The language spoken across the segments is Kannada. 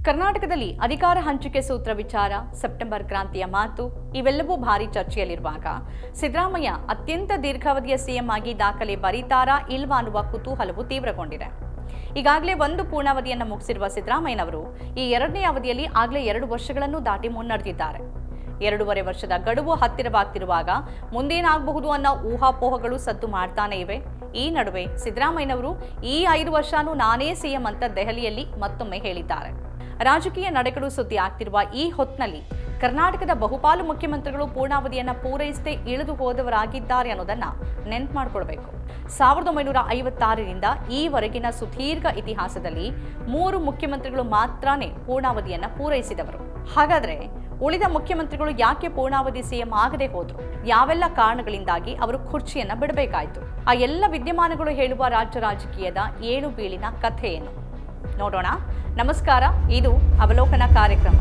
ಕರ್ನಾಟಕದಲ್ಲಿ ಅಧಿಕಾರ ಹಂಚಿಕೆ ಸೂತ್ರ ವಿಚಾರ, ಸೆಪ್ಟೆಂಬರ್ ಕ್ರಾಂತಿಯ ಮಾತು ಇವೆಲ್ಲವೂ ಭಾರಿ ಚರ್ಚೆಯಲ್ಲಿರುವಾಗ ಸಿದ್ದರಾಮಯ್ಯ ಅತ್ಯಂತ ದೀರ್ಘಾವಧಿಯ ಸಿಎಂ ಆಗಿ ದಾಖಲೆ ಬರೀತಾರಾ ಇಲ್ವಾ ಅನ್ನುವ ಕುತೂಹಲವು ತೀವ್ರಗೊಂಡಿದೆ. ಈಗಾಗಲೇ ಒಂದು ಪೂರ್ಣಾವಧಿಯನ್ನು ಮುಗಿಸಿರುವ ಸಿದ್ದರಾಮಯ್ಯನವರು ಈ ಎರಡನೇ ಅವಧಿಯಲ್ಲಿ ಆಗಲೇ 2 ವರ್ಷಗಳನ್ನು ದಾಟಿ ಮುನ್ನಡೆದಿದ್ದಾರೆ. 2.5 ವರ್ಷದ ಗಡುವು ಹತ್ತಿರವಾಗ್ತಿರುವಾಗ ಮುಂದೇನಾಗಬಹುದು ಅನ್ನೋ ಊಹಾಪೋಹಗಳು ಸದ್ದು ಮಾಡ್ತಾನೆ ಇವೆ. ಈ ನಡುವೆ ಸಿದ್ದರಾಮಯ್ಯನವರು ಈ 5 ವರ್ಷನೂ ನಾನೇ ಸಿಎಂ ಅಂತ ದೆಹಲಿಯಲ್ಲಿ ಮತ್ತೊಮ್ಮೆ ಹೇಳಿದ್ದಾರೆ. ರಾಜಕೀಯ ನಡೆಗಳು ಸುದ್ದಿ ಆಗ್ತಿರುವ ಈ ಹೊತ್ತಿನಲ್ಲಿ ಕರ್ನಾಟಕದ ಬಹುಪಾಲು ಮುಖ್ಯಮಂತ್ರಿಗಳು ಪೂರ್ಣಾವಧಿಯನ್ನ ಪೂರೈಸದೆ ಇಳಿದು ಹೋದವರಾಗಿದ್ದಾರೆ ಅನ್ನೋದನ್ನ ನೆನ್ಪು ಮಾಡ್ಕೊಳ್ಬೇಕು. 1956ರಿಂದ ಈವರೆಗಿನ ಸುದೀರ್ಘ ಇತಿಹಾಸದಲ್ಲಿ 3 ಮುಖ್ಯಮಂತ್ರಿಗಳು ಮಾತ್ರನೇ ಪೂರ್ಣಾವಧಿಯನ್ನ ಪೂರೈಸಿದವರು. ಹಾಗಾದ್ರೆ ಉಳಿದ ಮುಖ್ಯಮಂತ್ರಿಗಳು ಯಾಕೆ ಪೂರ್ಣಾವಧಿ ಸಿಎಂ ಆಗದೆ ಹೋದ್ರು? ಯಾವೆಲ್ಲ ಕಾರಣಗಳಿಂದಾಗಿ ಅವರು ಕುರ್ಚಿಯನ್ನ ಬಿಡಬೇಕಾಯ್ತು? ಆ ಎಲ್ಲ ವಿದ್ಯಮಾನಗಳು ಹೇಳುವ ರಾಜ್ಯ ರಾಜಕೀಯದ ಏಳು ಬೀಳಿನ ಕಥೆ ಏನು ನೋಡೋಣ. ನಮಸ್ಕಾರ, ಇದು ಅವಲೋಕನ ಕಾರ್ಯಕ್ರಮ.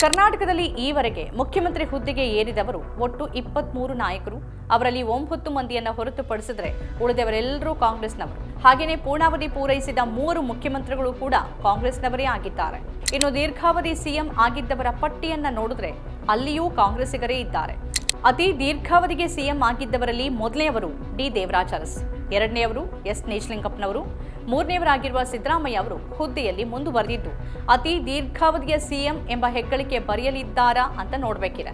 ಕರ್ನಾಟಕದಲ್ಲಿ ಈವರೆಗೆ ಮುಖ್ಯಮಂತ್ರಿ ಹುದ್ದೆಗೆ ಏರಿದವರು ಒಟ್ಟು 23 ನಾಯಕರು. ಅವರಲ್ಲಿ 9 ಮಂದಿಯನ್ನು ಹೊರತುಪಡಿಸಿದ್ರೆ ಉಳಿದವರೆಲ್ಲರೂ ಕಾಂಗ್ರೆಸ್ನವರು. ಹಾಗೆಯೇ ಪೂರ್ಣಾವಧಿ ಪೂರೈಸಿದ 3 ಮುಖ್ಯಮಂತ್ರಿಗಳು ಕೂಡ ಕಾಂಗ್ರೆಸ್ನವರೇ ಆಗಿದ್ದಾರೆ. ಇನ್ನು ದೀರ್ಘಾವಧಿ ಸಿಎಂ ಆಗಿದ್ದವರ ಪಟ್ಟಿಯನ್ನ ನೋಡಿದ್ರೆ ಅಲ್ಲಿಯೂ ಕಾಂಗ್ರೆಸ್ಸಿಗರೇ ಇದ್ದಾರೆ. ಅತಿ ದೀರ್ಘಾವಧಿಗೆ ಸಿಎಂ ಆಗಿದ್ದವರಲ್ಲಿ ಮೊದಲನೆಯವರು ಡಿ ದೇವರಾಜ ಅರಸ್, ಎರಡನೆಯವರು ಎಸ್ ನಿಜಲಿಂಗಪ್ಪನವರು, ಮೂರನೆಯವರಾಗಿರುವ ಸಿದ್ದರಾಮಯ್ಯ ಅವರು ಹುದ್ದೆಯಲ್ಲಿ ಮುಂದುವರೆದಿದ್ದು ಅತಿ ದೀರ್ಘಾವಧಿಯ ಸಿಎಂ ಎಂಬ ಹೆಗ್ಗಳಿಕೆ ಬರೆಯಲಿದ್ದಾರಾ ಅಂತ ನೋಡಬೇಕಿದೆ.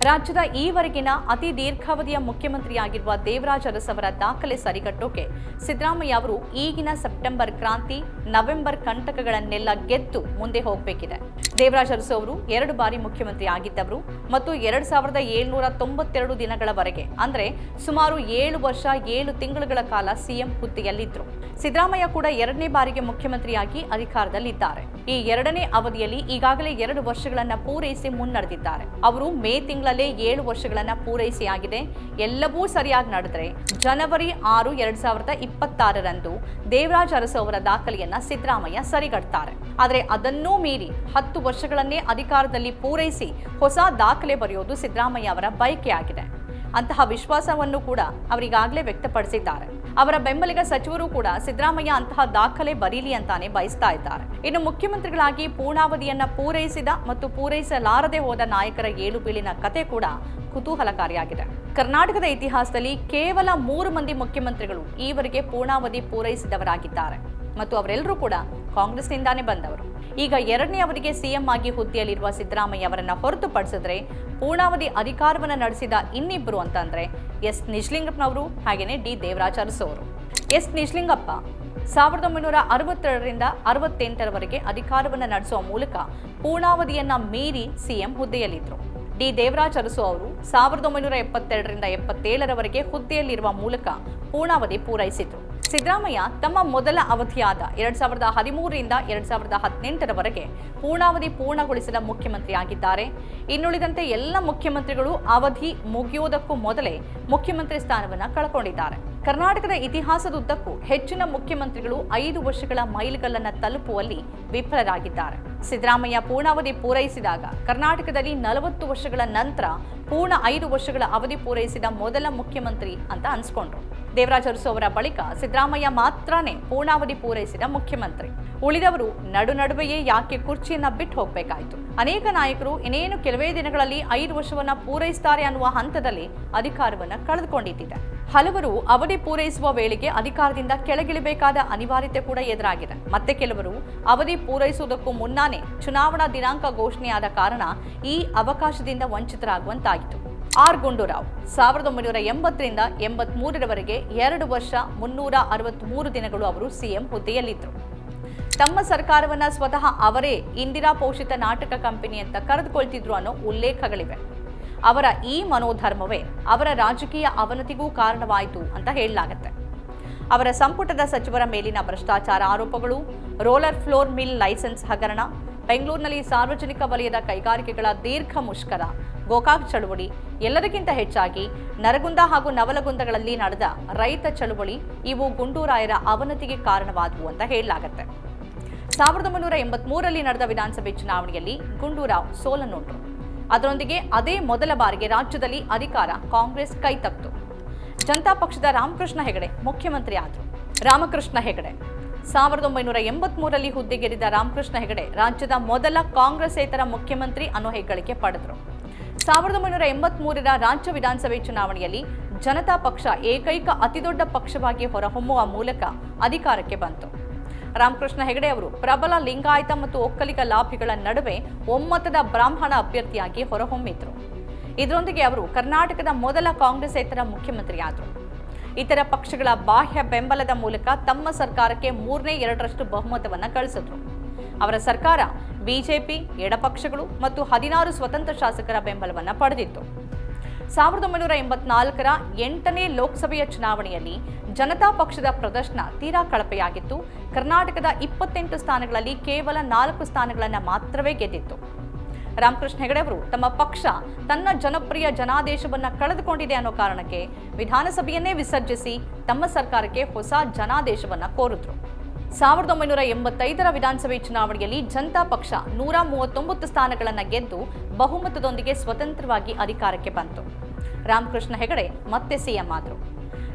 ರಾಜ್ಯದ ಈವರೆಗಿನ ಅತಿ ದೀರ್ಘಾವಧಿಯ ಮುಖ್ಯಮಂತ್ರಿಯಾಗಿರುವ ದೇವರಾಜ ಅರಸ್ ಅವರ ದಾಖಲೆ ಸರಿಗಟ್ಟೋಕೆ ಸಿದ್ದರಾಮಯ್ಯ ಅವರು ಈಗಿನ ಸೆಪ್ಟೆಂಬರ್ ಕ್ರಾಂತಿ, ನವೆಂಬರ್ ಕಂಟಕಗಳನ್ನೆಲ್ಲ ಗೆದ್ದು ಮುಂದೆ ಹೋಗಬೇಕಿದೆ. ದೇವರಾಜ ಅರಸ್ ಅವರು 2 ಬಾರಿ ಮುಖ್ಯಮಂತ್ರಿ ಆಗಿದ್ದವರು ಮತ್ತು 2792 ದಿನಗಳವರೆಗೆ ಅಂದ್ರೆ ಸುಮಾರು 7 ವರ್ಷ 7 ತಿಂಗಳುಗಳ ಕಾಲ ಸಿಎಂ ಹುದ್ದೆಯಲ್ಲಿದ್ದರು. ಸಿದ್ದರಾಮಯ್ಯ ಕೂಡ 2ನೇ ಬಾರಿಗೆ ಮುಖ್ಯಮಂತ್ರಿಯಾಗಿ ಅಧಿಕಾರದಲ್ಲಿದ್ದಾರೆ. ಈ 2ನೇ ಅವಧಿಯಲ್ಲಿ ಈಗಾಗಲೇ 2 ವರ್ಷಗಳನ್ನ ಪೂರೈಸಿ ಮುನ್ನಡೆದಿದ್ದಾರೆ. ಅವರು ಮೇ ತಿಂಗಳಲ್ಲೇ 7 ವರ್ಷಗಳನ್ನ ಪೂರೈಸಿ ಆಗಿದೆ. ಎಲ್ಲವೂ ಸರಿಯಾಗಿ ನಡೆದರೆ ಜನವರಿ 6, 2026ರಂದು ದೇವರಾಜ ಅರಸು ಅವರ ದಾಖಲೆಯನ್ನ ಸಿದ್ದರಾಮಯ್ಯ ಸರಿಗಟ್ತಾರೆ. ಆದರೆ ಅದನ್ನೂ ಮೀರಿ 10 ವರ್ಷಗಳನ್ನೇ ಅಧಿಕಾರದಲ್ಲಿ ಪೂರೈಸಿ ಹೊಸ ದಾಖಲೆ ಬರೆಯೋದು ಸಿದ್ದರಾಮಯ್ಯ ಅವರ ಬಯಕೆಯಾಗಿದೆ. ಅಂತಹ ವಿಶ್ವಾಸವನ್ನು ಕೂಡ ಅವರಿಗಾಗಲೇ ವ್ಯಕ್ತಪಡಿಸಿದ್ದಾರೆ. ಅವರ ಬೆಂಬಲಿಗ ಸಚಿವರು ಕೂಡ ಸಿದ್ದರಾಮಯ್ಯ ಅಂತಹ ದಾಖಲೆ ಬರೀಲಿ ಅಂತಾನೆ ಬಯಸ್ತಾ ಇದ್ದಾರೆ. ಇನ್ನು ಮುಖ್ಯಮಂತ್ರಿಗಳಾಗಿ ಪೂರ್ಣಾವಧಿಯನ್ನ ಪೂರೈಸಿದ ಮತ್ತು ಪೂರೈಸಲಾರದೆ ಹೋದ ನಾಯಕರ ಏಳು ಬೀಳಿನ ಕತೆ ಕೂಡ ಕುತೂಹಲಕಾರಿಯಾಗಿದೆ. ಕರ್ನಾಟಕದ ಇತಿಹಾಸದಲ್ಲಿ ಕೇವಲ 3 ಮಂದಿ ಮುಖ್ಯಮಂತ್ರಿಗಳು ಈವರೆಗೆ ಪೂರ್ಣಾವಧಿ ಪೂರೈಸಿದವರಾಗಿದ್ದಾರೆ ಮತ್ತು ಅವರೆಲ್ಲರೂ ಕೂಡ ಕಾಂಗ್ರೆಸ್ನಿಂದಾನೇ ಬಂದವರು. ಈಗ 2ನೇ ಅವಧಿಗೆ ಸಿಎಂ ಆಗಿ ಹುದ್ದೆಯಲ್ಲಿರುವ ಸಿದ್ದರಾಮಯ್ಯ ಅವರನ್ನ ಹೊರತುಪಡಿಸಿದ್ರೆ ಪೂರ್ಣಾವಧಿ ಅಧಿಕಾರವನ್ನು ನಡೆಸಿದ ಇನ್ನಿಬ್ಬರು ಅಂತಂದ್ರೆ ಎಸ್ ನಿಜಲಿಂಗಪ್ಪನವರು ಹಾಗೇನೆ ಡಿ ದೇವರಾಜ ಅರಸು ಅವರು. ಎಸ್ ನಿಜಲಿಂಗಪ್ಪ 1962ರಿಂದ 68ರವರೆಗೆ ಅಧಿಕಾರವನ್ನು ನಡೆಸುವ ಮೂಲಕ ಪೂರ್ಣಾವಧಿಯನ್ನ ಮೀರಿ ಸಿಎಂ ಹುದ್ದೆಯಲ್ಲಿದ್ದರು. ಡಿ ದೇವರಾಜ ಅರಸು ಅವರು 1972ರಿಂದ 77ರವರೆಗೆ ಹುದ್ದೆಯಲ್ಲಿರುವ ಮೂಲಕ ಪೂರ್ಣಾವಧಿ ಪೂರೈಸಿದ್ರು. ಸಿದ್ದರಾಮಯ್ಯ ತಮ್ಮ ಮೊದಲ ಅವಧಿಯಾದ 2013ರಿಂದ 2018ರವರೆಗೆ ಪೂರ್ಣಾವಧಿ ಪೂರ್ಣಗೊಳಿಸಿದ ಮುಖ್ಯಮಂತ್ರಿಯಾಗಿದ್ದಾರೆ. ಇನ್ನುಳಿದಂತೆ ಎಲ್ಲ ಮುಖ್ಯಮಂತ್ರಿಗಳು ಅವಧಿ ಮುಗಿಯುವುದಕ್ಕೂ ಮೊದಲೇ ಮುಖ್ಯಮಂತ್ರಿ ಸ್ಥಾನವನ್ನು ಕಳ್ಕೊಂಡಿದ್ದಾರೆ. ಕರ್ನಾಟಕದ ಇತಿಹಾಸದುದ್ದಕ್ಕೂ ಹೆಚ್ಚಿನ ಮುಖ್ಯಮಂತ್ರಿಗಳು 5 ವರ್ಷಗಳ ಮೈಲಿಗಲ್ಲನ್ನು ತಲುಪುವಲ್ಲಿ ವಿಫಲರಾಗಿದ್ದಾರೆ. ಸಿದ್ದರಾಮಯ್ಯ ಪೂರ್ಣಾವಧಿ ಪೂರೈಸಿದಾಗ ಕರ್ನಾಟಕದಲ್ಲಿ 40 ವರ್ಷಗಳ ನಂತರ ಪೂರ್ಣ 5 ವರ್ಷಗಳ ಅವಧಿ ಪೂರೈಸಿದ ಮೊದಲ ಮುಖ್ಯಮಂತ್ರಿ ಅಂತ ಅನ್ಸ್ಕೊಂಡ್ರು. ದೇವರಾಜ ಅರಸು ಅವರ ಬಳಿಕ ಸಿದ್ದರಾಮಯ್ಯ ಮಾತ್ರನೇ ಪೂರ್ಣಾವಧಿ ಪೂರೈಸಿದ ಮುಖ್ಯಮಂತ್ರಿ. ಉಳಿದವರು ನಡುವೆಯೇ ಯಾಕೆ ಕುರ್ಚಿಯನ್ನ ಬಿಟ್ಟು ಹೋಗಬೇಕಾಯಿತು? ಅನೇಕ ನಾಯಕರು ಇನ್ನೇನು ಕೆಲವೇ ದಿನಗಳಲ್ಲಿ 5 ವರ್ಷವನ್ನ ಪೂರೈಸುತ್ತಾರೆ ಅನ್ನುವ ಹಂತದಲ್ಲಿ ಅಧಿಕಾರವನ್ನ ಕಳೆದುಕೊಂಡಿದ್ದಿದೆ. ಹಲವರು ಅವಧಿ ಪೂರೈಸುವ ವೇಳೆಗೆ ಅಧಿಕಾರದಿಂದ ಕೆಳಗಿಳಿಬೇಕಾದ ಅನಿವಾರ್ಯತೆ ಕೂಡ ಎದುರಾಗಿದೆ. ಮತ್ತೆ ಕೆಲವರು ಅವಧಿ ಪೂರೈಸುವುದಕ್ಕೂ ಮುನ್ನಾನೇ ಚುನಾವಣಾ ದಿನಾಂಕ ಘೋಷಣೆಯಾದ ಕಾರಣ ಈ ಅವಕಾಶದಿಂದ ವಂಚಿತರಾಗುವಂತಾಯಿತು. ಆರ್ ಗುಂಡೂರಾವ್ 1980ರಿಂದ 83ರವರೆಗೆ 2 ವರ್ಷ 363 ದಿನಗಳು ಅವರು ಸಿಎಂ ಹುದ್ದೆಯಲ್ಲಿದ್ದರು. ತಮ್ಮ ಸರ್ಕಾರವನ್ನ ಸ್ವತಃ ಅವರೇ ಇಂದಿರಾ ಪೋಷಿತ ನಾಟಕ ಕಂಪನಿ ಅಂತ ಕರೆದುಕೊಳ್ತಿದ್ರು ಅನ್ನೋ ಉಲ್ಲೇಖಗಳಿವೆ. ಅವರ ಈ ಮನೋಧರ್ಮವೇ ಅವರ ರಾಜಕೀಯ ಅವನತಿಗೂ ಕಾರಣವಾಯಿತು ಅಂತ ಹೇಳಲಾಗುತ್ತೆ. ಅವರ ಸಂಪುಟದ ಸಚಿವರ ಮೇಲಿನ ಭ್ರಷ್ಟಾಚಾರ ಆರೋಪಗಳು, ರೋಲರ್ ಫ್ಲೋರ್ ಮಿಲ್ ಲೈಸೆನ್ಸ್ ಹಗರಣ, ಬೆಂಗಳೂರಿನಲ್ಲಿ ಸಾರ್ವಜನಿಕ ವಲಯದ ಕೈಗಾರಿಕೆಗಳ ದೀರ್ಘ ಮುಷ್ಕರ, ಗೋಕಾಕ್ ಚಳುವಳಿ, ಎಲ್ಲದಕ್ಕಿಂತ ಹೆಚ್ಚಾಗಿ ನರಗುಂದ ಹಾಗೂ ನವಲಗುಂದಗಳಲ್ಲಿ ನಡೆದ ರೈತ ಚಳುವಳಿ ಇವು ಗುಂಡೂರಾಯರ ಅವನತಿಗೆ ಕಾರಣವಾದವು ಅಂತ ಹೇಳಲಾಗುತ್ತೆ. 1983ರಲ್ಲಿ ನಡೆದ ವಿಧಾನಸಭೆ ಚುನಾವಣೆಯಲ್ಲಿ ಗುಂಡೂರಾವ್ ಸೋಲನ್ನುಂಟರು. ಅದರೊಂದಿಗೆ ಅದೇ ಮೊದಲ ಬಾರಿಗೆ ರಾಜ್ಯದಲ್ಲಿ ಅಧಿಕಾರ ಕಾಂಗ್ರೆಸ್ ಕೈತಪ್ಪಿತು. ಜನತಾ ಪಕ್ಷದ ರಾಮಕೃಷ್ಣ ಹೆಗಡೆ ಮುಖ್ಯಮಂತ್ರಿ ಆದರು. ರಾಮಕೃಷ್ಣ ಹೆಗಡೆ 1983ರಲ್ಲಿ ಹುದ್ದೆಗೇರಿದ ರಾಮಕೃಷ್ಣ ಹೆಗಡೆ ರಾಜ್ಯದ ಮೊದಲ ಕಾಂಗ್ರೆಸ್ಸೇತರ ಮುಖ್ಯಮಂತ್ರಿ ಅನ್ನೋ ಹೆಗ್ಗಳಿಕೆ ಪಡೆದರು. 1983ರ ರಾಜ್ಯ ವಿಧಾನಸಭೆ ಚುನಾವಣೆಯಲ್ಲಿ ಜನತಾ ಪಕ್ಷ ಏಕೈಕ ಅತಿದೊಡ್ಡ ಪಕ್ಷವಾಗಿ ಹೊರಹೊಮ್ಮುವ ಮೂಲಕ ಅಧಿಕಾರಕ್ಕೆ ಬಂತು. ರಾಮಕೃಷ್ಣ ಹೆಗಡೆ ಅವರು ಪ್ರಬಲ ಲಿಂಗಾಯತ ಮತ್ತು ಒಕ್ಕಲಿಗ ಲಾಭಿಗಳ ನಡುವೆ ಒಮ್ಮತದ ಬ್ರಾಹ್ಮಣ ಅಭ್ಯರ್ಥಿಯಾಗಿ ಹೊರಹೊಮ್ಮಿದ್ರು. ಇದರೊಂದಿಗೆ ಅವರು ಕರ್ನಾಟಕದ ಮೊದಲ ಕಾಂಗ್ರೆಸ್ಸೇತರ ಮುಖ್ಯಮಂತ್ರಿಯಾದರು. ಇತರ ಪಕ್ಷಗಳ ಬಾಹ್ಯ ಬೆಂಬಲದ ಮೂಲಕ ತಮ್ಮ ಸರ್ಕಾರಕ್ಕೆ 3/2 ಬಹುಮತವನ್ನು ಗಳಿಸಿದ್ರು. ಅವರ ಸರ್ಕಾರ ಬಿಜೆಪಿ, ಎಡಪಕ್ಷಗಳು ಮತ್ತು 16 ಸ್ವತಂತ್ರ ಶಾಸಕರ ಬೆಂಬಲವನ್ನು ಪಡೆದಿತ್ತು. 1984ರ 8ನೇ ಲೋಕಸಭೆಯ ಚುನಾವಣೆಯಲ್ಲಿ ಜನತಾ ಪಕ್ಷದ ಪ್ರದರ್ಶನ ತೀರಾ ಕಳಪೆಯಾಗಿತ್ತು. ಕರ್ನಾಟಕದ 28 ಸ್ಥಾನಗಳಲ್ಲಿ ಕೇವಲ 4 ಸ್ಥಾನಗಳನ್ನು ಮಾತ್ರವೇ ಗೆದ್ದಿತ್ತು. ರಾಮಕೃಷ್ಣ ಹೆಗಡೆ ಅವರು ತಮ್ಮ ಪಕ್ಷ ತನ್ನ ಜನಪ್ರಿಯ ಜನಾದೇಶವನ್ನು ಕಳೆದುಕೊಂಡಿದೆ ಅನ್ನೋ ಕಾರಣಕ್ಕೆ ವಿಧಾನಸಭೆಯನ್ನೇ ವಿಸರ್ಜಿಸಿ ತಮ್ಮ ಸರ್ಕಾರಕ್ಕೆ ಹೊಸ ಜನಾದೇಶವನ್ನು ಕೋರಿದ್ರು. 1985ರ ವಿಧಾನಸಭೆ ಚುನಾವಣೆಯಲ್ಲಿ ಜನತಾ ಪಕ್ಷ 139 ಸ್ಥಾನಗಳನ್ನು ಗೆದ್ದು ಬಹುಮತದೊಂದಿಗೆ ಸ್ವತಂತ್ರವಾಗಿ ಅಧಿಕಾರಕ್ಕೆ ಬಂತು. ರಾಮಕೃಷ್ಣ ಹೆಗಡೆ ಮತ್ತೆ ಸಿಎಂ ಆದರು.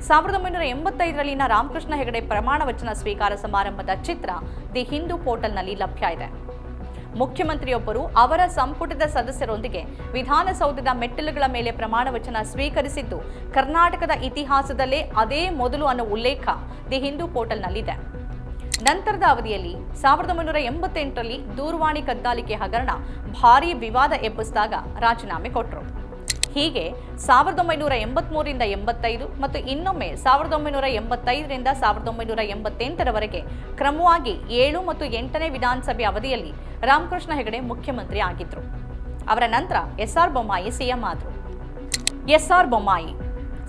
1985ರಲ್ಲಿನ ರಾಮಕೃಷ್ಣ ಹೆಗಡೆ ಪ್ರಮಾಣ ವಚನ ಸ್ವೀಕಾರ ಸಮಾರಂಭದ ಚಿತ್ರ ದಿ ಹಿಂದೂ ಪೋರ್ಟಲ್ನಲ್ಲಿ ಲಭ್ಯ ಇದೆ. ಮುಖ್ಯಮಂತ್ರಿಯೊಬ್ಬರು ಅವರ ಸಂಪುಟದ ಸದಸ್ಯರೊಂದಿಗೆ ವಿಧಾನಸೌಧದ ಮೆಟ್ಟಿಲುಗಳ ಮೇಲೆ ಪ್ರಮಾಣ ವಚನ ಸ್ವೀಕರಿಸಿದ್ದು ಕರ್ನಾಟಕದ ಇತಿಹಾಸದಲ್ಲೇ ಅದೇ ಮೊದಲು ಅನ್ನೋ ಉಲ್ಲೇಖ ದಿ ಹಿಂದೂ ಪೋರ್ಟಲ್ನಲ್ಲಿದೆ. ನಂತರದ ಅವಧಿಯಲ್ಲಿ 1988ರಲ್ಲಿ ದೂರವಾಣಿ ಕದ್ದಾಲಿಕೆ ಹಗರಣ ಭಾರೀ ವಿವಾದ ಎಬ್ಬಿಸಿದಾಗ ರಾಜೀನಾಮೆ ಕೊಟ್ಟರು. ಹೀಗೆ 1983ರಿಂದ 85 ಮತ್ತು ಇನ್ನೊಮ್ಮೆ 1985ರಿಂದ 1988ರವರೆಗೆ ಕ್ರಮವಾಗಿ 7 ಮತ್ತು 8ನೇ ವಿಧಾನಸಭೆ ಅವಧಿಯಲ್ಲಿ ರಾಮಕೃಷ್ಣ ಹೆಗಡೆ ಮುಖ್ಯಮಂತ್ರಿ ಆಗಿದ್ರು. ಅವರ ನಂತರ ಎಸ್.ಆರ್. ಬೊಮ್ಮಾಯಿ ಸಿಎಂ ಆದರು. ಎಸ್.ಆರ್. ಬೊಮ್ಮಾಯಿ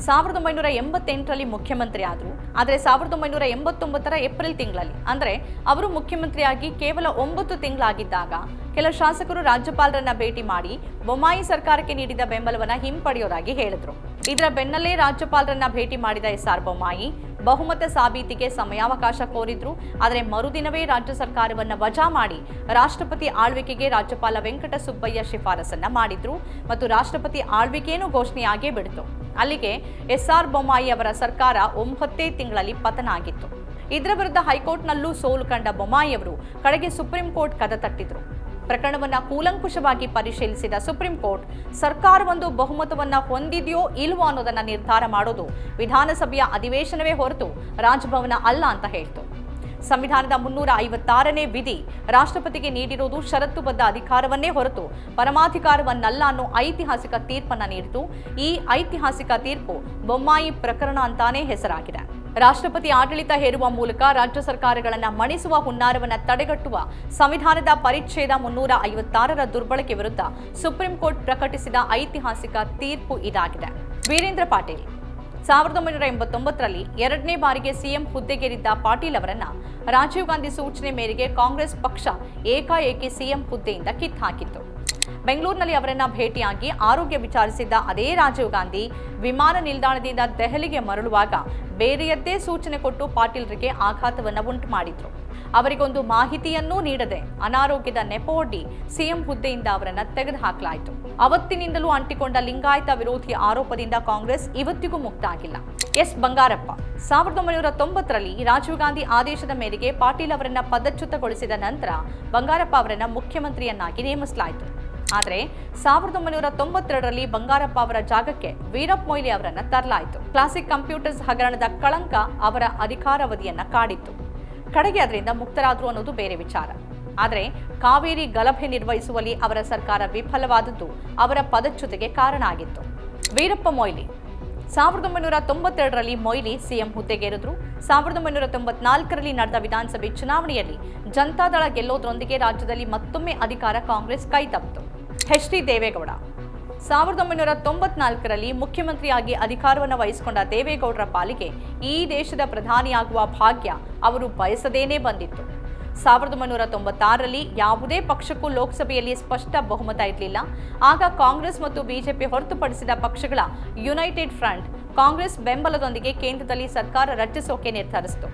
1988ರಲ್ಲಿ ಮುಖ್ಯಮಂತ್ರಿ ಆದರು. ಆದರೆ 1989ರ ಏಪ್ರಿಲ್ ತಿಂಗಳಲ್ಲಿ ಅಂದರೆ ಅವರು ಮುಖ್ಯಮಂತ್ರಿಯಾಗಿ ಕೇವಲ 9 ತಿಂಗಳಾಗಿದ್ದಾಗ ಕೆಲ ಶಾಸಕರು ರಾಜ್ಯಪಾಲರನ್ನ ಭೇಟಿ ಮಾಡಿ ಬೊಮ್ಮಾಯಿ ಸರ್ಕಾರಕ್ಕೆ ನೀಡಿದ ಬೆಂಬಲವನ್ನು ಹಿಂಪಡೆಯೋದಾಗಿ ಹೇಳಿದ್ರು. ಇದರ ಬೆನ್ನಲ್ಲೇ ರಾಜ್ಯಪಾಲರನ್ನ ಭೇಟಿ ಮಾಡಿದ ಎಸ್.ಆರ್. ಬೊಮ್ಮಾಯಿ ಬಹುಮತ ಸಾಬೀತಿಗೆ ಸಮಯಾವಕಾಶ ಕೋರಿದ್ರು. ಆದರೆ ಮರುದಿನವೇ ರಾಜ್ಯ ಸರ್ಕಾರವನ್ನು ವಜಾ ಮಾಡಿ ರಾಷ್ಟ್ರಪತಿ ಆಳ್ವಿಕೆಗೆ ರಾಜ್ಯಪಾಲ ವೆಂಕಟಸುಬ್ಬಯ್ಯ ಶಿಫಾರಸನ್ನ ಮಾಡಿದ್ರು ಮತ್ತು ರಾಷ್ಟ್ರಪತಿ ಆಳ್ವಿಕೆಯನ್ನು ಘೋಷಣೆಯಾಗೇ ಬಿಡಿತು. ಅಲ್ಲಿಗೆ ಎಸ್.ಆರ್. ಬೊಮ್ಮಾಯಿ ಅವರ ಸರ್ಕಾರ 9 ತಿಂಗಳಲ್ಲಿ ಪತನ ಆಗಿತ್ತು. ಇದರ ವಿರುದ್ಧ ಹೈಕೋರ್ಟ್ನಲ್ಲೂ ಸೋಲು ಕಂಡ ಬೊಮ್ಮಾಯಿ ಅವರು ಕಡೆಗೆ ಸುಪ್ರೀಂ ಕೋರ್ಟ್ ಕದ ತಟ್ಟಿದ್ರು. ಪ್ರಕರಣವನ್ನು ಕೂಲಂಕುಷವಾಗಿ ಪರಿಶೀಲಿಸಿದ ಸುಪ್ರೀಂ ಕೋರ್ಟ್ ಸರ್ಕಾರವೊಂದು ಬಹುಮತವನ್ನು ಹೊಂದಿದೆಯೋ ಇಲ್ವೋ ಅನ್ನೋದನ್ನ ನಿರ್ಧಾರ ಮಾಡೋದು ವಿಧಾನಸಭೆಯ ಅಧಿವೇಶನವೇ ಹೊರತು ರಾಜಭವನ ಅಲ್ಲ ಅಂತ ಹೇಳ್ತು. ಸಂವಿಧಾನದ 356ನೇ ವಿಧಿ ರಾಷ್ಟ್ರಪತಿಗೆ ನೀಡಿರುವುದು ಷರತ್ತುಬದ್ಧ ಅಧಿಕಾರವನ್ನೇ ಹೊರತು ಪರಮಾಧಿಕಾರವನ್ನಲ್ಲ ಅನ್ನೋ ಐತಿಹಾಸಿಕ ತೀರ್ಪನ್ನು ನೀಡಿತು. ಈ ಐತಿಹಾಸಿಕ ತೀರ್ಪು ಬೊಮ್ಮಾಯಿ ಪ್ರಕರಣ ಅಂತಾನೇ ಹೆಸರಾಗಿದೆ. ರಾಷ್ಟ್ರಪತಿ ಆಡಳಿತ ಹೇರುವ ಮೂಲಕ ರಾಜ್ಯ ಸರ್ಕಾರಗಳನ್ನು ಮಣಿಸುವ ಹುನ್ನಾರವನ್ನು ತಡೆಗಟ್ಟುವ ಸಂವಿಧಾನದ ಪರಿಚ್ಛೇದ 356ರ ದುರ್ಬಳಕೆ ವಿರುದ್ಧ ಸುಪ್ರೀಂ ಕೋರ್ಟ್ ಪ್ರಕಟಿಸಿದ ಐತಿಹಾಸಿಕ ತೀರ್ಪು ಇದಾಗಿದೆ. ವೀರೇಂದ್ರ ಪಾಟೀಲ್ 1989ರಲ್ಲಿ 2ನೇ ಬಾರಿಗೆ ಸಿಎಂ ಹುದ್ದೆಗೇರಿದ್ದ ಪಾಟೀಲ್ ಅವರನ್ನ ರಾಜೀವ್ ಗಾಂಧಿ ಸೂಚನೆ ಮೇರೆಗೆ ಕಾಂಗ್ರೆಸ್ ಪಕ್ಷ ಏಕಾಏಕಿ ಸಿಎಂ ಹುದ್ದೆಯಿಂದ ಕಿತ್ತಾಕಿತ್ತು. ಬೆಂಗಳೂರಿನಲ್ಲಿ ಅವರನ್ನ ಭೇಟಿಯಾಗಿ ಆರೋಗ್ಯ ವಿಚಾರಿಸಿದ್ದ ಅದೇ ರಾಜೀವ್ ಗಾಂಧಿ ವಿಮಾನ ನಿಲ್ದಾಣದಿಂದ ದೆಹಲಿಗೆ ಮರಳುವಾಗ ಬೇರೆಯದ್ದೇ ಸೂಚನೆ ಕೊಟ್ಟು ಪಾಟೀಲ್ರಿಗೆ ಆಘಾತವನ್ನು ಉಂಟು ಮಾಡಿದ್ರು. ಅವರಿಗೊಂದು ಮಾಹಿತಿಯನ್ನೂ ನೀಡದೆ ಅನಾರೋಗ್ಯದ ನೆಪವೊಡ್ಡಿ ಸಿಎಂ ಹುದ್ದೆಯಿಂದ ಅವರನ್ನ ತೆಗೆದುಹಾಕಲಾಯಿತು. ಅವತ್ತಿನಿಂದಲೂ ಅಂಟಿಕೊಂಡ ಲಿಂಗಾಯತ ವಿರೋಧಿ ಆರೋಪದಿಂದ ಕಾಂಗ್ರೆಸ್ ಇವತ್ತಿಗೂ ಮುಕ್ತ ಆಗಿಲ್ಲ. ಎಸ್. ಬಂಗಾರಪ್ಪ 1990ರಲ್ಲಿ ರಾಜೀವ್ ಗಾಂಧಿ ಆದೇಶದ ಮೇರೆಗೆ ಪಾಟೀಲ್ ಅವರನ್ನ ಪದಚ್ಯುತಗೊಳಿಸಿದ ನಂತರ ಬಂಗಾರಪ್ಪ ಅವರನ್ನ ಮುಖ್ಯಮಂತ್ರಿಯನ್ನಾಗಿ ನೇಮಿಸಲಾಯಿತು. ಆದರೆ 1992ರಲ್ಲಿ ಬಂಗಾರಪ್ಪ ಅವರ ಜಾಗಕ್ಕೆ ವೀರಪ್ಪ ಮೊಯ್ಲಿ ಅವರನ್ನ ತರಲಾಯಿತು. ಕ್ಲಾಸಿಕ್ ಕಂಪ್ಯೂಟರ್ಸ್ ಹಗರಣದ ಕಳಂಕ ಅವರ ಅಧಿಕಾರಾವಧಿಯನ್ನ ಕಾಡಿತ್ತು. ಕಡೆಗೆ ಅದರಿಂದ ಮುಕ್ತರಾದ್ರು ಅನ್ನೋದು ಬೇರೆ ವಿಚಾರ. ಆದರೆ ಕಾವೇರಿ ಗಲಭೆ ನಿರ್ವಹಿಸುವಲ್ಲಿ ಅವರ ಸರ್ಕಾರ ವಿಫಲವಾದದ್ದು ಅವರ ಪದಚ್ಯುತಿಗೆ ಕಾರಣ ಆಗಿತ್ತು. ವೀರಪ್ಪ ಮೊಯ್ಲಿ 1992ರಲ್ಲಿ ಮೊಯ್ಲಿ ಸಿಎಂ ಹುದ್ದೆಗೇರಿದ್ರು. 1994ರಲ್ಲಿ ನಡೆದ ವಿಧಾನಸಭೆ ಚುನಾವಣೆಯಲ್ಲಿ ಜನತಾದಳ ಗೆಲ್ಲೋದ್ರೊಂದಿಗೆ ರಾಜ್ಯದಲ್ಲಿ ಮತ್ತೊಮ್ಮೆ ಅಧಿಕಾರ ಕಾಂಗ್ರೆಸ್ ಕೈತಪ್ಪಿತು. ಎಚ್.ಡಿ. ದೇವೇಗೌಡ 1994ರಲ್ಲಿ ಮುಖ್ಯಮಂತ್ರಿಯಾಗಿ ಅಧಿಕಾರವನ್ನು ವಹಿಸಿಕೊಂಡ ದೇವೇಗೌಡರ ಪಾಲಿಗೆ ಈ ದೇಶದ ಪ್ರಧಾನಿಯಾಗುವ ಭಾಗ್ಯ ಅವರು ಬಯಸದೇನೇ ಬಂದಿತ್ತು. 1996ರಲ್ಲಿ ಯಾವುದೇ ಪಕ್ಷಕ್ಕೂ ಲೋಕಸಭೆಯಲ್ಲಿ ಸ್ಪಷ್ಟ ಬಹುಮತ ಇರಲಿಲ್ಲ. ಆಗ ಕಾಂಗ್ರೆಸ್ ಮತ್ತು ಬಿಜೆಪಿ ಹೊರತುಪಡಿಸಿದ ಪಕ್ಷಗಳ ಯುನೈಟೆಡ್ ಫ್ರಂಟ್ ಕಾಂಗ್ರೆಸ್ ಬೆಂಬಲದೊಂದಿಗೆ ಕೇಂದ್ರದಲ್ಲಿ ಸರ್ಕಾರ ರಚಿಸೋಕೆ ನಿರ್ಧರಿಸಿತು.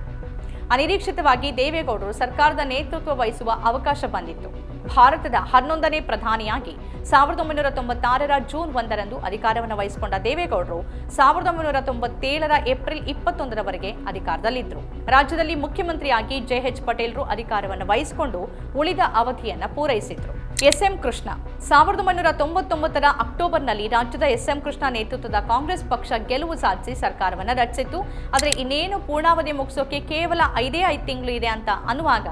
ಅನಿರೀಕ್ಷಿತವಾಗಿ ದೇವೇಗೌಡರು ಸರ್ಕಾರದ ನೇತೃತ್ವ ವಹಿಸುವ ಅವಕಾಶ ಬಂದಿತ್ತು. ಭಾರತದ 11ನೇ ಪ್ರಧಾನಿಯಾಗಿ 1996ರ ಜೂನ್ 1ರಂದು ಅಧಿಕಾರವನ್ನು ವಹಿಸಿಕೊಂಡ ದೇವೇಗೌಡರು 1997ರ ಏಪ್ರಿಲ್ 21ರವರೆಗೆ ಅಧಿಕಾರದಲ್ಲಿದ್ದರು. ರಾಜ್ಯದಲ್ಲಿ ಮುಖ್ಯಮಂತ್ರಿಯಾಗಿ ಜೆಎಚ್ ಪಟೇಲ್ರು ಅಧಿಕಾರವನ್ನು ವಹಿಸಿಕೊಂಡು ಉಳಿದ ಅವಧಿಯನ್ನು ಪೂರೈಸಿದ್ರು. ಎಸ್ಎಂ ಕೃಷ್ಣ 1999ರ ಅಕ್ಟೋಬರ್ನಲ್ಲಿ ರಾಜ್ಯದ ಎಸ್ಎಂ ಕೃಷ್ಣ ನೇತೃತ್ವದ ಕಾಂಗ್ರೆಸ್ ಪಕ್ಷ ಗೆಲುವು ಸಾಧಿಸಿ ಸರ್ಕಾರವನ್ನು ರಚಿಸಿತ್ತು. ಆದರೆ ಇನ್ನೇನು ಪೂರ್ಣಾವಧಿ ಮುಗಿಸೋಕೆ ಕೇವಲ 5 ತಿಂಗಳು ಇದೆ ಅಂತ ಅನ್ನುವಾಗ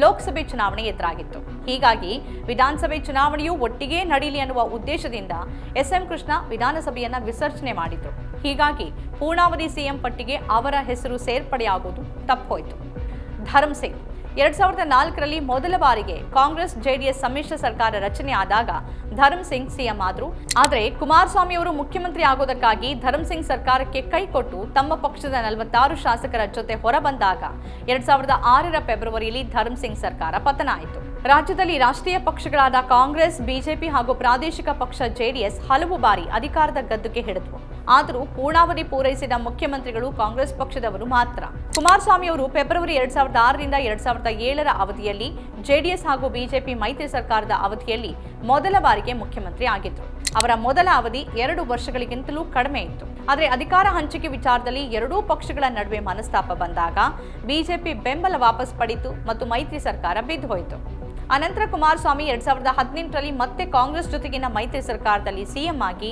ಲೋಕಸಭೆ ಚುನಾವಣೆ ಎದುರಾಗಿತ್ತು. ಹೀಗಾಗಿ ವಿಧಾನಸಭೆ ಚುನಾವಣೆಯೂ ಒಟ್ಟಿಗೆ ನಡೀಲಿ ಅನ್ನುವ ಉದ್ದೇಶದಿಂದ ಎಸ್ಎಂ ಕೃಷ್ಣ ವಿಧಾನಸಭೆಯನ್ನ ವಿಸರ್ಜನೆ ಮಾಡಿದ್ರು. ಹೀಗಾಗಿ ಪೂರ್ಣಾವಧಿ ಸಿಎಂ ಪಟ್ಟಿಗೆ ಅವರ ಹೆಸರು ಸೇರ್ಪಡೆಯಾಗುವುದು ತಪ್ಪೋಯ್ತು. ಧರ್ಮ್ ಸಿಂಗ್ 2004ರಲ್ಲಿ ಮೊದಲ ಬಾರಿಗೆ ಕಾಂಗ್ರೆಸ್ ಜೆಡಿಎಸ್ ಸಮ್ಮಿಶ್ರ ಸರ್ಕಾರ ರಚನೆ ಆದಾಗ ಧರ್ಮ್ ಸಿಂಗ್ ಸಿಎಂ ಆದ್ರು. ಆದರೆ ಕುಮಾರಸ್ವಾಮಿ ಅವರು ಮುಖ್ಯಮಂತ್ರಿ ಆಗೋದಕ್ಕಾಗಿ ಧರ್ಮ್ ಸಿಂಗ್ ಸರ್ಕಾರಕ್ಕೆ ಕೈ ಕೊಟ್ಟು ತಮ್ಮ ಪಕ್ಷದ 46 ಶಾಸಕರ ಜೊತೆ ಹೊರಬಂದಾಗ 2006ರ ಫೆಬ್ರವರಿಯಲ್ಲಿ ಧರ್ಮ್ ಸಿಂಗ್ ಸರ್ಕಾರ ಪತನ ಆಯಿತು. ರಾಜ್ಯದಲ್ಲಿ ರಾಷ್ಟ್ರೀಯ ಪಕ್ಷಗಳಾದ ಕಾಂಗ್ರೆಸ್, ಬಿಜೆಪಿ ಹಾಗೂ ಪ್ರಾದೇಶಿಕ ಪಕ್ಷ ಜೆಡಿಎಸ್ ಹಲವು ಬಾರಿ ಅಧಿಕಾರದ ಗದ್ದುಗೆ ಹಿಡಿದವು. ಆದರೂ ಪೂರ್ಣಾವಧಿ ಪೂರೈಸಿದ ಮುಖ್ಯಮಂತ್ರಿಗಳು ಕಾಂಗ್ರೆಸ್ ಪಕ್ಷದವರು ಮಾತ್ರ. ಕುಮಾರಸ್ವಾಮಿ ಅವರು ಫೆಬ್ರವರಿ 2006ರಿಂದ 2007ರ ಅವಧಿಯಲ್ಲಿ ಜೆಡಿಎಸ್ ಹಾಗೂ ಬಿಜೆಪಿ ಮೈತ್ರಿ ಸರ್ಕಾರದ ಅವಧಿಯಲ್ಲಿ ಮೊದಲ ಬಾರಿಗೆ ಮುಖ್ಯಮಂತ್ರಿ ಆಗಿದ್ರು. ಅವರ ಮೊದಲ ಅವಧಿ 2 ವರ್ಷಗಳಿಗಿಂತಲೂ ಕಡಿಮೆ ಇತ್ತು. ಆದರೆ ಅಧಿಕಾರ ಹಂಚಿಕೆ ವಿಚಾರದಲ್ಲಿ ಎರಡೂ ಪಕ್ಷಗಳ ನಡುವೆ ಮನಸ್ತಾಪ ಬಂದಾಗ ಬಿಜೆಪಿ ಬೆಂಬಲ ವಾಪಸ್ ಪಡೆಯಿತು ಮತ್ತು ಮೈತ್ರಿ ಸರ್ಕಾರ ಬಿದ್ದು ಹೋಯಿತು. ಅನಂತರ ಕುಮಾರಸ್ವಾಮಿ 2018ರಲ್ಲಿ ಮತ್ತೆ ಕಾಂಗ್ರೆಸ್ ಜೊತೆಗಿನ ಮೈತ್ರಿ ಸರ್ಕಾರದಲ್ಲಿ ಸಿಎಂ ಆಗಿ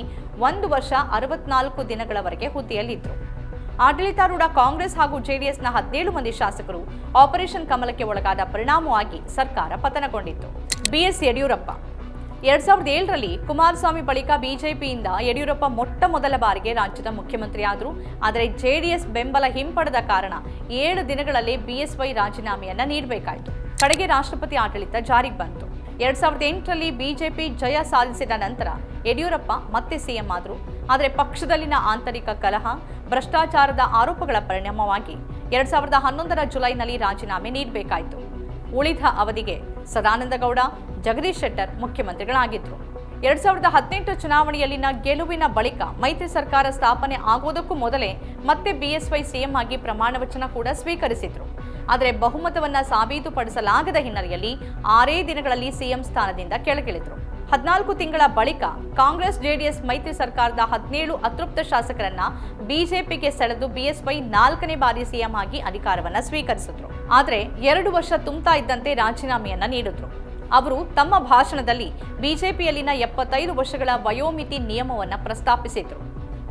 1 ವರ್ಷ 64 ದಿನಗಳವರೆಗೆ ಹುದ್ದೆಯಲ್ಲಿದ್ದರು. ಆಡಳಿತಾರೂಢ ಕಾಂಗ್ರೆಸ್ ಹಾಗೂ ಜೆಡಿಎಸ್ನ 17 ಮಂದಿ ಶಾಸಕರು ಆಪರೇಷನ್ ಕಮಲಕ್ಕೆ ಒಳಗಾದ ಪರಿಣಾಮವಾಗಿ ಸರ್ಕಾರ ಪತನಗೊಂಡಿತ್ತು. ಬಿಎಸ್ ಯಡಿಯೂರಪ್ಪ 2007ರಲ್ಲಿ ಕುಮಾರಸ್ವಾಮಿ ಬಳಿಕ ಬಿಜೆಪಿಯಿಂದ ಯಡಿಯೂರಪ್ಪ ಮೊಟ್ಟ ಮೊದಲ ಬಾರಿಗೆ ರಾಜ್ಯದ ಮುಖ್ಯಮಂತ್ರಿ ಆದರು. ಆದರೆ ಜೆಡಿಎಸ್ ಬೆಂಬಲ ಹಿಂಪಡೆದ ಕಾರಣ 7 ದಿನಗಳಲ್ಲಿ ಬಿಎಸ್ವೈ ರಾಜೀನಾಮೆಯನ್ನ ನೀಡಬೇಕಾಯಿತು. ಕಡೆಗೆ ರಾಷ್ಟ್ರಪತಿ ಆಡಳಿತ ಜಾರಿಗೆ ಬಂತು. 2008ರಲ್ಲಿ ಬಿಜೆಪಿ ಜಯ ಸಾಧಿಸಿದ ನಂತರ ಯಡಿಯೂರಪ್ಪ ಮತ್ತೆ ಸಿಎಂ ಆದರು. ಆದರೆ ಪಕ್ಷದಲ್ಲಿನ ಆಂತರಿಕ ಕಲಹ, ಭ್ರಷ್ಟಾಚಾರದ ಆರೋಪಗಳ ಪರಿಣಾಮವಾಗಿ 2011ರ ಜುಲೈನಲ್ಲಿ ರಾಜೀನಾಮೆ ನೀಡಬೇಕಾಯಿತು. ಉಳಿದ ಅವಧಿಗೆ ಸದಾನಂದ ಗೌಡ, ಜಗದೀಶ್ ಶೆಟ್ಟರ್ ಮುಖ್ಯಮಂತ್ರಿಗಳಾಗಿದ್ದರು. 2018 ಚುನಾವಣೆಯಲ್ಲಿನ ಗೆಲುವಿನ ಬಳಿಕ ಮೈತ್ರಿ ಸರ್ಕಾರ ಸ್ಥಾಪನೆ ಆಗೋದಕ್ಕೂ ಮೊದಲೇ ಮತ್ತೆ ಬಿಎಸ್ವೈ ಸಿಎಂ ಆಗಿ ಪ್ರಮಾಣ ವಚನ ಕೂಡ ಸ್ವೀಕರಿಸಿದ್ರು. ಆದರೆ ಬಹುಮತವನ್ನ ಸಾಬೀತುಪಡಿಸಲಾಗದ ಹಿನ್ನೆಲೆಯಲ್ಲಿ 6 ದಿನಗಳಲ್ಲಿ ಸಿಎಂ ಸ್ಥಾನದಿಂದ ಕೆಳಗಿಳಿದ್ರು. 14 ತಿಂಗಳ ಬಳಿಕ ಕಾಂಗ್ರೆಸ್ ಜೆಡಿಎಸ್ ಮೈತ್ರಿ ಸರ್ಕಾರದ 17 ಅತೃಪ್ತ ಶಾಸಕರನ್ನ ಬಿಜೆಪಿಗೆ ಸೆಳೆದು ಬಿಎಸ್ವೈ 4ನೇ ಬಾರಿ ಸಿಎಂ ಆಗಿ ಅಧಿಕಾರವನ್ನ ಸ್ವೀಕರಿಸಿದ್ರು. ಆದರೆ 2 ವರ್ಷ ತುಂಬುತ್ತಾ ಇದ್ದಂತೆ ರಾಜೀನಾಮೆಯನ್ನ ನೀಡಿದ್ರು. ಅವರು ತಮ್ಮ ಭಾಷಣದಲ್ಲಿ ಬಿಜೆಪಿಯಲ್ಲಿನ 75 ವರ್ಷಗಳ ವಯೋಮಿತಿ ನಿಯಮವನ್ನ ಪ್ರಸ್ತಾಪಿಸಿದ್ರು.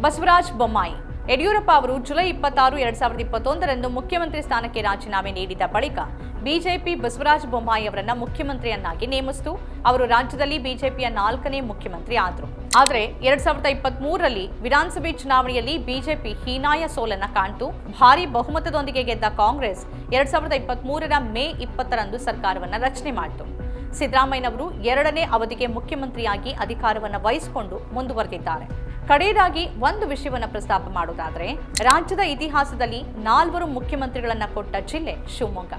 ಬಸವರಾಜ ಬೊಮ್ಮಾಯಿ ಯಡಿಯೂರಪ್ಪ ಅವರು ಜುಲೈ 26, 2021ರಂದು ಮುಖ್ಯಮಂತ್ರಿ ಸ್ಥಾನಕ್ಕೆ ರಾಜೀನಾಮೆ ನೀಡಿದ ಬಳಿಕ ಬಿಜೆಪಿ ಬಸವರಾಜ ಬೊಮ್ಮಾಯಿ ಅವರನ್ನ ಮುಖ್ಯಮಂತ್ರಿಯನ್ನಾಗಿ ನೇಮಿಸಿತು. ಅವರು ರಾಜ್ಯದಲ್ಲಿ ಬಿಜೆಪಿಯ 4ನೇ ಮುಖ್ಯಮಂತ್ರಿ ಆದರು. ಆದರೆ 2023ರಲ್ಲಿ ವಿಧಾನಸಭೆ ಚುನಾವಣೆಯಲ್ಲಿ ಬಿಜೆಪಿ ಹೀನಾಯ ಸೋಲನ್ನ ಕಾಣ್ತು. ಭಾರಿ ಬಹುಮತದೊಂದಿಗೆ ಗೆದ್ದ ಕಾಂಗ್ರೆಸ್ 2023ರ ಮೇ 20ರಂದು ಸರ್ಕಾರವನ್ನ ರಚನೆ ಮಾಡಿತು. ಸಿದ್ದರಾಮಯ್ಯನವರು 2ನೇ ಅವಧಿಗೆ ಮುಖ್ಯಮಂತ್ರಿಯಾಗಿ ಅಧಿಕಾರವನ್ನು ವಹಿಸಿಕೊಂಡು ಮುಂದುವರೆದಿದ್ದಾರೆ. ಕಡೆಯದಾಗಿ ಒಂದು ವಿಷಯವನ್ನು ಪ್ರಸ್ತಾಪ ಮಾಡೋದಾದ್ರೆ, ರಾಜ್ಯದ ಇತಿಹಾಸದಲ್ಲಿ 4 ಮುಖ್ಯಮಂತ್ರಿಗಳನ್ನ ಕೊಟ್ಟ ಜಿಲ್ಲೆ ಶಿವಮೊಗ್ಗ.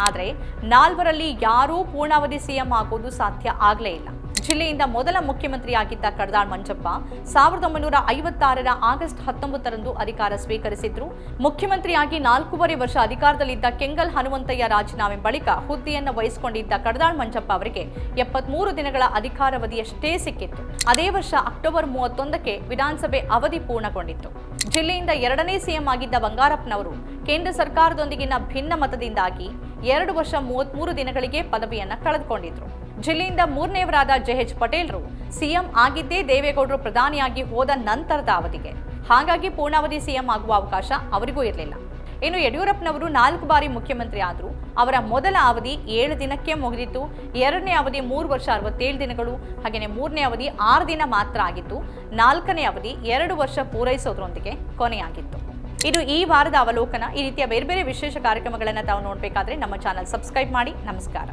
ಆದರೆ 4ರಲ್ಲಿ ಯಾರೂ ಪೂರ್ಣಾವಧಿ ಸಿಎಂ ಆಗೋದು ಸಾಧ್ಯ ಆಗಲೇ ಇಲ್ಲ. ಜಿಲ್ಲೆಯಿಂದ ಮೊದಲ ಮುಖ್ಯಮಂತ್ರಿಯಾಗಿದ್ದ ಕಡದಾಳ್ ಮಂಜಪ್ಪ 1956ರ ಆಗಸ್ಟ್ 19ರಂದು ಅಧಿಕಾರ ಸ್ವೀಕರಿಸಿದ್ರು. ಮುಖ್ಯಮಂತ್ರಿಯಾಗಿ 4.5 ವರ್ಷ ಅಧಿಕಾರದಲ್ಲಿದ್ದ ಕೆಂಗಲ್ ಹನುಮಂತಯ್ಯ ರಾಜೀನಾಮೆ ಬಳಿಕ ಹುದ್ದೆಯನ್ನು ವಹಿಸಿಕೊಂಡಿದ್ದ ಕಡದಾಳ್ ಮಂಜಪ್ಪ ಅವರಿಗೆ 73 ದಿನಗಳ ಅಧಿಕಾರಾವಧಿಯಷ್ಟೇ ಸಿಕ್ಕಿತ್ತು. ಅದೇ ವರ್ಷ ಅಕ್ಟೋಬರ್ 31ಕ್ಕೆ ವಿಧಾನಸಭೆ ಅವಧಿ ಪೂರ್ಣಗೊಂಡಿತ್ತು. ಜಿಲ್ಲೆಯಿಂದ 2ನೇ ಸಿಎಂ ಆಗಿದ್ದ ಬಂಗಾರಪ್ಪನವರು ಕೇಂದ್ರ ಸರ್ಕಾರದೊಂದಿಗಿನ ಭಿನ್ನ ಮತದಿಂದಾಗಿ 2 ವರ್ಷ 33 ದಿನಗಳಿಗೆ ಪದವಿಯನ್ನ ಕಳೆದುಕೊಂಡಿದ್ರು. ಜಿಲ್ಲೆಯಿಂದ 3ನೇವರಾದ ಜೆಎಚ್ ಪಟೇಲ್ರು ಸಿಎಂ ಆಗಿದ್ದೇ ದೇವೇಗೌಡರು ಪ್ರಧಾನಿಯಾಗಿ ಹೋದ ನಂತರದ ಅವಧಿಗೆ. ಹಾಗಾಗಿ ಪೂರ್ಣಾವಧಿ ಸಿಎಂ ಆಗುವ ಅವಕಾಶ ಅವರಿಗೂ ಇರಲಿಲ್ಲ. ಇನ್ನು ಯಡಿಯೂರಪ್ಪನವರು 4 ಬಾರಿ ಮುಖ್ಯಮಂತ್ರಿ ಆದರು. ಅವರ ಮೊದಲ ಅವಧಿ 7 ದಿನಕ್ಕೆ ಮುಗಿದಿತ್ತು. 2ನೇ ಅವಧಿ 3 ವರ್ಷ 67 ದಿನಗಳು, ಹಾಗೆಯೇ 3ನೇ ಅವಧಿ 6 ದಿನ ಮಾತ್ರ ಆಗಿತ್ತು. 4ನೇ ಅವಧಿ 2 ವರ್ಷ ಪೂರೈಸೋದ್ರೊಂದಿಗೆ ಕೊನೆಯಾಗಿತ್ತು. ಇದು ಈ ವಾರದ ಅವಲೋಕನ. ಈ ರೀತಿಯ ಬೇರೆ ಬೇರೆ ವಿಶೇಷ ಕಾರ್ಯಕ್ರಮಗಳನ್ನು ತಾವು ನೋಡಬೇಕಾದ್ರೆ ನಮ್ಮ ಚಾನಲ್ ಸಬ್ಸ್ಕ್ರೈಬ್ ಮಾಡಿ. ನಮಸ್ಕಾರ.